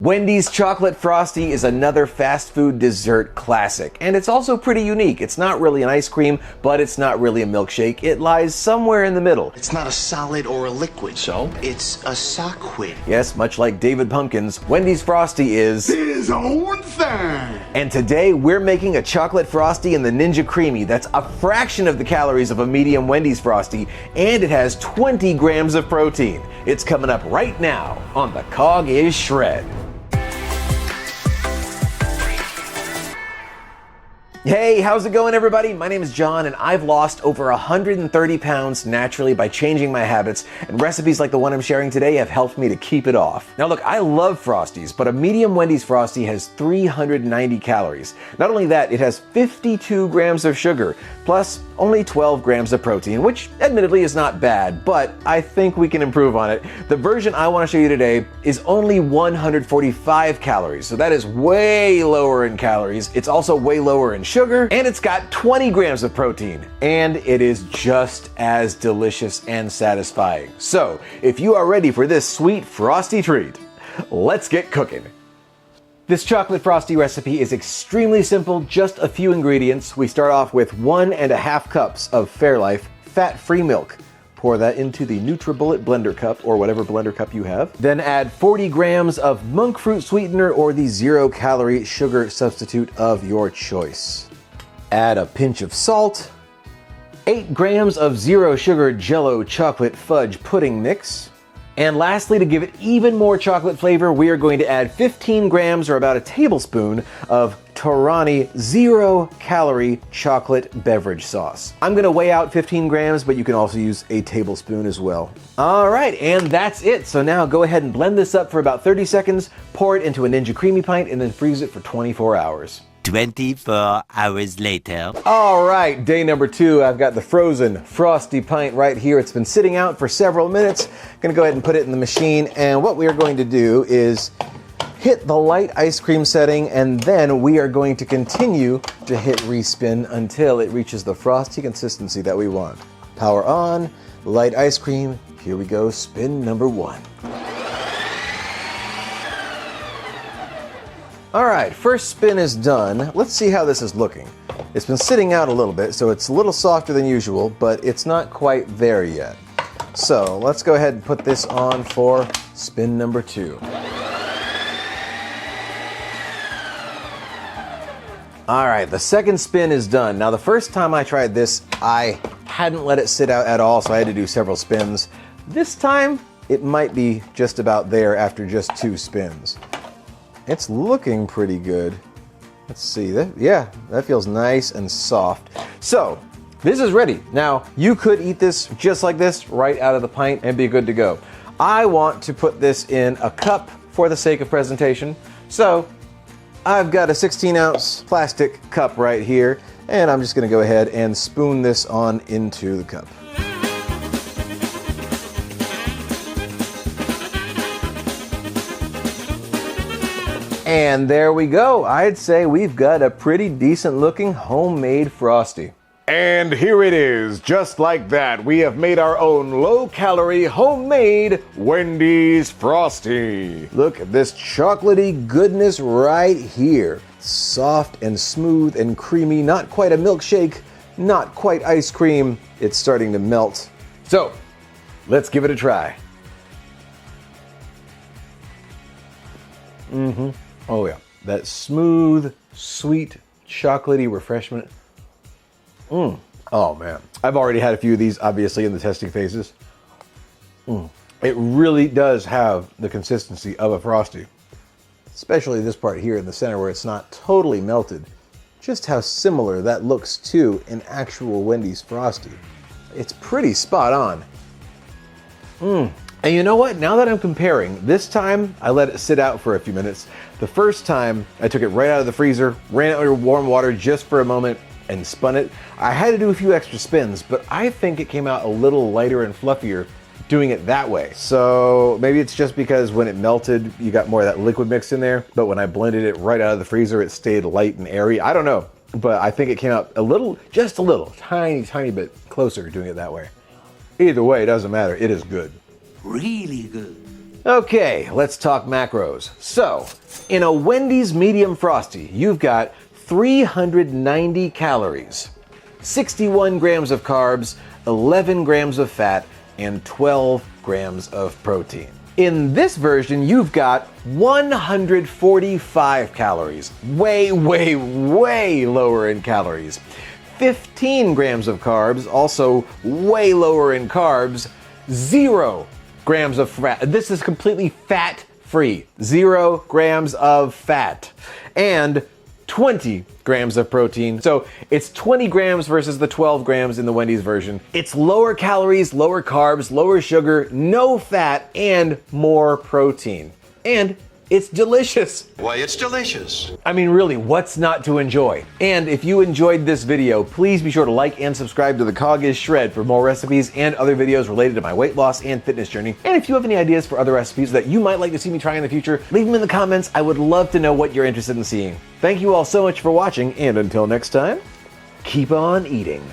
Wendy's Chocolate Frosty is another fast food dessert classic, and it's also pretty unique. It's not really an ice cream, but it's not really a milkshake. It lies somewhere in the middle. It's not a solid or a liquid. So? It's a sockwid. Yes, much like David Pumpkins, Wendy's Frosty is his own thing. And today we're making a chocolate Frosty in the Ninja Creami that's a fraction of the calories of a medium Wendy's Frosty, and it has 20 grams of protein. It's coming up right now on The Cog is Shred. Hey, how's it going, everybody? My name is John, and I've lost over 130 pounds naturally by changing my habits, and recipes like the one I'm sharing today have helped me to keep it off. Now look, I love Frosties, but a medium Wendy's Frosty has 390 calories. Not only that, it has 52 grams of sugar, plus only 12 grams of protein, which admittedly is not bad, but I think we can improve on it. The version I want to show you today is only 145 calories, so that is way lower in calories. It's also way lower in sugar, and it's got 20 grams of protein, and it is just as delicious and satisfying. So, if you are ready for this sweet frosty treat, let's get cooking. This chocolate frosty recipe is extremely simple, just a few ingredients. We start off with 1.5 cups of Fairlife Fat Free Milk. Pour that into the NutriBullet blender cup, or whatever blender cup you have. Then add 40 grams of Monkfruit Sweetener or the Zero Calorie Sugar Substitute of your choice. Add a pinch of salt, 8 grams of zero sugar Jello chocolate fudge pudding mix, and lastly, to give it even more chocolate flavor, we are going to add 15 grams or about a tablespoon of Torani Zero Calorie Chocolate Beverage Sauce. I'm gonna weigh out 15 grams, but you can also use a tablespoon as well. All right, and that's it. So now go ahead and blend this up for about 30 seconds, pour it into a Ninja Creami pint, and then freeze it for 24 hours. 24 hours later. All right, day number 2. I've got the frozen frosty pint right here. It's been sitting out for several minutes. Gonna go ahead and put it in the machine, and what we are going to do is hit the Lite Ice Cream setting, and then we are going to continue to hit respin until it reaches the frosty consistency that we want. Power on, Lite Ice Cream. Here we go, spin number 1. All right, first spin is done. Let's see how this is looking. It's been sitting out a little bit, so it's a little softer than usual, but it's not quite there yet. So let's go ahead and put this on for spin number 2. All right, the second spin is done. Now, the first time I tried this, I hadn't let it sit out at all, so I had to do several spins. This time, it might be just about there after just 2 spins. It's looking pretty good. Let's see, that feels nice and soft. So, this is ready. Now, you could eat this just like this, right out of the pint, and be good to go. I want to put this in a cup for the sake of presentation. So, I've got a 16-ounce plastic cup right here, and I'm just gonna go ahead and spoon this on into the cup. And there we go. I'd say we've got a pretty decent looking homemade Frosty. And here it is, just like that. We have made our own low-calorie, homemade Wendy's Frosty. Look at this chocolatey goodness right here. Soft and smooth and creamy, not quite a milkshake, not quite ice cream. It's starting to melt. So, let's give it a try. Oh yeah, that smooth, sweet, chocolatey refreshment. Oh man. I've already had a few of these, obviously, in the testing phases. It really does have the consistency of a Frosty. Especially this part here in the center where it's not totally melted. Just how similar that looks to an actual Wendy's Frosty. It's pretty spot on. And you know what? Now that I'm comparing, this time I let it sit out for a few minutes. The first time I took it right out of the freezer, ran it under warm water just for a moment, and spun it. I had to do a few extra spins, but I think it came out a little lighter and fluffier doing it that way. So maybe it's just because when it melted, you got more of that liquid mix in there, but when I blended it right out of the freezer, it stayed light and airy. I don't know, but I think it came out a little, just a little, tiny bit closer doing it that way. Either way, it doesn't matter. It is good. Really good. Okay, let's talk macros. So, in a Wendy's medium frosty, you've got 390 calories, 61 grams of carbs, 11 grams of fat, and 12 grams of protein. In this version, you've got 145 calories, way lower in calories. 15 grams of carbs, also way lower in carbs. 0 grams of fat. This is completely fat free. 0 grams of fat. And 20 grams of protein. So it's 20 grams versus the 12 grams in the Wendy's version. It's lower calories, lower carbs, lower sugar, no fat, and more protein. And it's delicious. Why, it's delicious. I mean, really, what's not to enjoy? And if you enjoyed this video, please be sure to like and subscribe to the Cog is Shred for more recipes and other videos related to my weight loss and fitness journey. And if you have any ideas for other recipes that you might like to see me try in the future, leave them in the comments. I would love to know what you're interested in seeing. Thank you all so much for watching, and until next time, keep on eating.